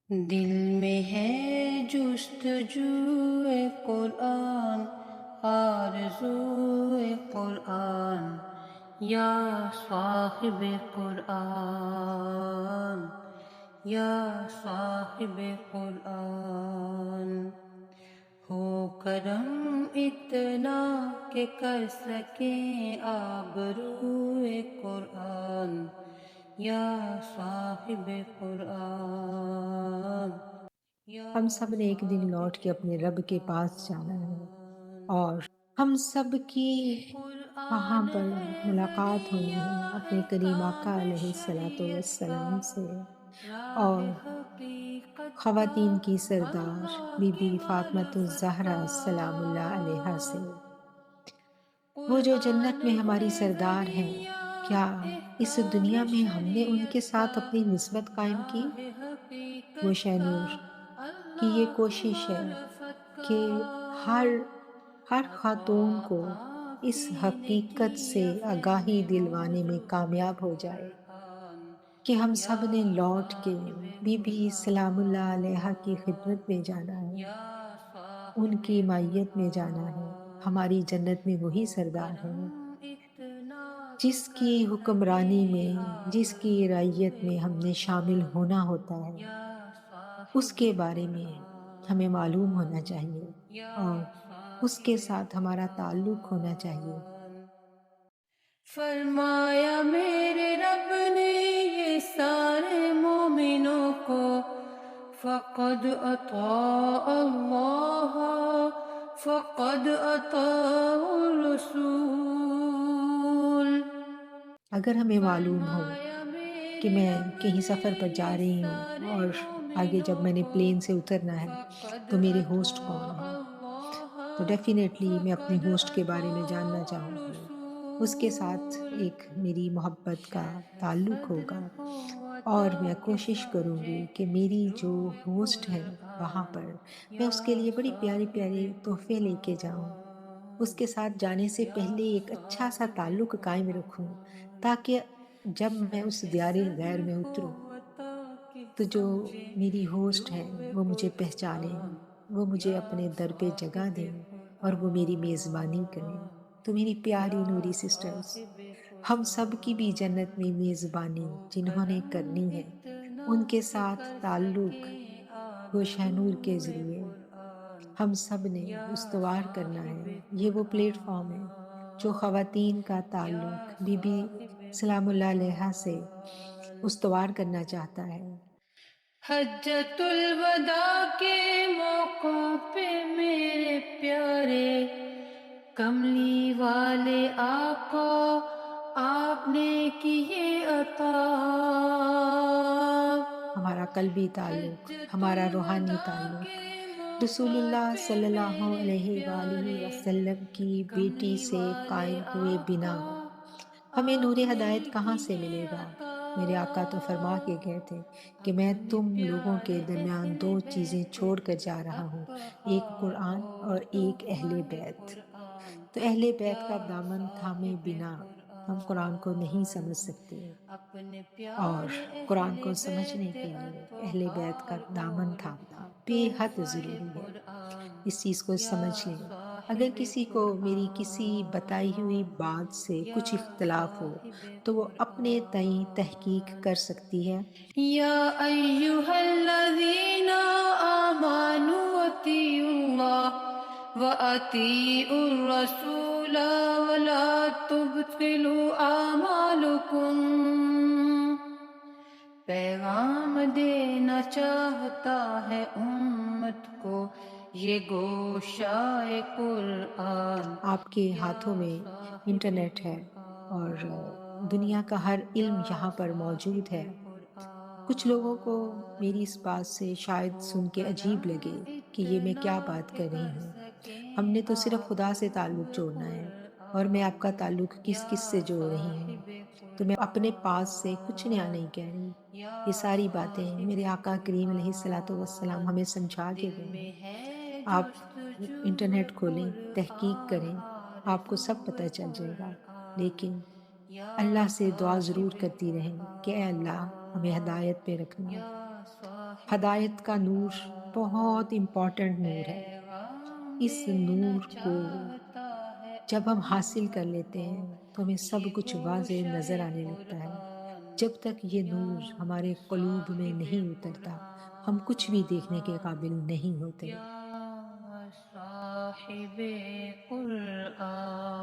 دل میں ہے جستجو قرآن، آرزو قرآن، یا صاحب قرآن، یا صاحب قرآن۔ ہو کرم اتنا کہ کر سکیں آبرو قرآن، یا صاحب قرآن، یا ہم سب نے ایک دن لوٹ کے اپنے رب کے پاس جانا ہے، اور ہم سب کی وہاں قرآن پر ہے ملاقات ہونی ہے ذریعہ ہے اپنے کریم آقا کامل علیہ شریعت کا، السلام سے، راہ اور حقیقت کا، خواتین کی سردار اللہ بی کی بی فاطمۃ معرفت الزہرا کا۔ سلام اللہ علیہا سے۔ وہ جو قرآن جنت میں ہماری ہے سردار ہیں، ذریعہ کیا اس احکام دنیا میں ہم نے ان کے شریعت کا، ساتھ اپنی نسبت قائم کی؟ راہ وہ حقیقت کا، شینور کی یہ اللہ کی کوشش ہے معرفت کا، کہ ہر خاتون عطا کو اس کافی نے حقیقت سے کیا آگاہی فہم دلوانے میں موضوع کامیاب ہو جائے قرآن، کہ ہم یا سب نے لوٹ کے صاحب بی بی سلام اللہ علیہ کی قرآن، خدمت میں جانا ہے، یا ان صاحب کی مائیت میں جانا ہے۔ قرآن۔ ہماری جنت میں وہی ہو سردار کرم ہیں اتنا کہ جس کی کر حکمرانی سکیں میں، جس کی آبرو رعیت میں ہم نے شامل قرآن، ہونا ہوتا ہے، یا اس صاحب کے بارے میں ہمیں معلوم قرآن، ہونا چاہیے، یا اور اس کے صاحب ساتھ ہمارا تعلق ہونا چاہیے۔ قرآن۔ فرمایا میرے رب نے یہ سارے مومنوں کو، فقد اطاع اللہ، فقد اطاع الرسول۔ اگر ہمیں معلوم ہو فرمایا کہ میرے میں رب کہیں نے سفر پر جا یہ رہی ہوں، سارے اور آگے جب مومنوں میں نے کو، پلین سے اترنا ہے فقد تو میرے ہوسٹ کون اطاع ہیں، اللہ، تو ڈیفینیٹلی میں اپنے فقد ہوسٹ کے بارے میں جاننا اطاع چاہوں گی، اس کے ساتھ الرسول۔ ایک میری محبت کا شرح تعلق صدر ہوگا، ہو اور عطا میں کے کوشش کروں سمجھے گی کہ میری جو روح ہوسٹ ہے وہاں قرآن، پر میں یا اس کے لیے بڑی پیاری صاحب پیاری تحفے لے کے جاؤں، اس قرآن، کے ساتھ جانے سے یا پہلے ایک اچھا سا صاحب تعلق قائم رکھوں، قرآن۔ تاکہ جب میں اس شرح دیار صدر غیر میں ہو اتروں عطا کے تو جو سمجھے میری ہوسٹ ہے روح وہ مجھے پہچانے، قرآن، وہ مجھے یا اپنے در پہ جگہ صاحب دیں، اور وہ میری میزبانی کریں۔ قرآن، تو میری پیاری یا نوری سسٹرز، صاحب ہم سب کی بھی جنت قرآن۔ میں میزبانی ہو جنہوں نے کرم کرنی ہے، اتنا ان کے کہ ساتھ کر تعلق سکیں گوشہ آبرو کے ذریعے قرآن، ہم سب نے یا استوار کرنا ہے۔ صاحب یہ وہ پلیٹ فارم ہے جو قرآن، خواتین کا یا تعلق بی بی صاحب سلام اللہ علیہ سے قرآن۔ استوار کرنا چاہتا ہے۔ حجۃ الوداع کے موقع پہ میرے پیارے کملی والے آقا آپ نے کیے عطا، ہمارا قلبی تعلق، حجۃ ہمارا روحانی الوداع تعلق کے رسول موقع اللہ پہ صلی اللہ میرے علیہ وآلہ پیارے وسلم کی بیٹی کملی سے والے قائم ہوئے بنا آقا ہمیں نور آپ نے ہدایت کہاں سے کیے ملے گا؟ عطا، میرے آقا تو فرما کے گئے تھے کہ میں اپنے تم لوگوں کے پیارے درمیان اہل دو چیزیں بیت چھوڑ کر جا رہا ہوں، ایک اطہار قرآن اور اور ایک اہل تحفہ بیت۔ قرآن، تو اہل یا بیت کا دامن تھامے صاحب بنا ہم قرآن کو نہیں قرآن۔ سمجھ سکتے، اپنے اور پیارے قرآن اہل کو سمجھنے بیت کے لیے اہل بیت کا اطہار دامن اور تھامنا بے حد تحفہ ضروری ہے۔ قرآن، اس چیز کو یا سمجھ لیں۔ اگر صاحب کسی کو میری کسی بتائی ہوئی قرآن، بات سے یا کچھ اختلاف ہو صاحب تو وہ اپنے تئیں تحقیق قرآن۔ کر سکتی ہے۔ یا ایہا الذین آمنوا اطیعوا اللہ واطیعوا الرسول ولا تبطلوا اعمالکم۔ پیغام دینا چاہتا ہے امت کو یہ گوشائے قرآن، آپ کے یا ہاتھوں میں صاحب انٹرنیٹ ہے، اور قرآن، دنیا کا ہر علم یا یہاں پر موجود صاحب ہے۔ کچھ لوگوں کو قرآن۔ میری اس بات سے شاید ہو سن کے عجیب کرم لگے کہ یہ میں اتنا کیا بات کہ کر رہی کر ہوں۔ ہم سکیں نے تو صرف خدا سے آبرو تعلق جوڑنا ہے، اور میں قرآن، آپ کا تعلق کس یا کس سے جوڑ رہی ہوں؟ صاحب تو میں اپنے پاس سے کچھ نیا قرآن، نہیں کہہ رہی، یا یہ ساری باتیں صاحب میرے آقا کریم علیہ الصلاۃ والسلام قرآن۔ ہمیں سمجھا کے دل گئے ہیں۔ میں ہے آپ جستجو انٹرنیٹ کھولیں، تحقیق قرآن، کریں، آپ کو آرزو سب پتہ چل جائے گا، قرآن، لیکن یا اللہ سے دعا ضرور صاحب کرتی رہیں کہ اے اللہ ہمیں قرآن، ہدایت پہ رکھنا۔ یا صاحب ہدایت کا نور بہت امپورٹنٹ نور ہے۔ پیغام اس دینا نور کو چاہتا ہے جب ہم حاصل کر امت لیتے کو، ہیں تو ہمیں سب یہ کچھ واضح نظر گوشۂ آنے لگتا ہے۔ قرآن۔ جب تک یہ یا نور ہمارے قلوب میں صاحب نہیں اترتا ہم کچھ بھی دیکھنے کے قرآن، قابل نہیں ہوتے۔ یا صاحب قرآن۔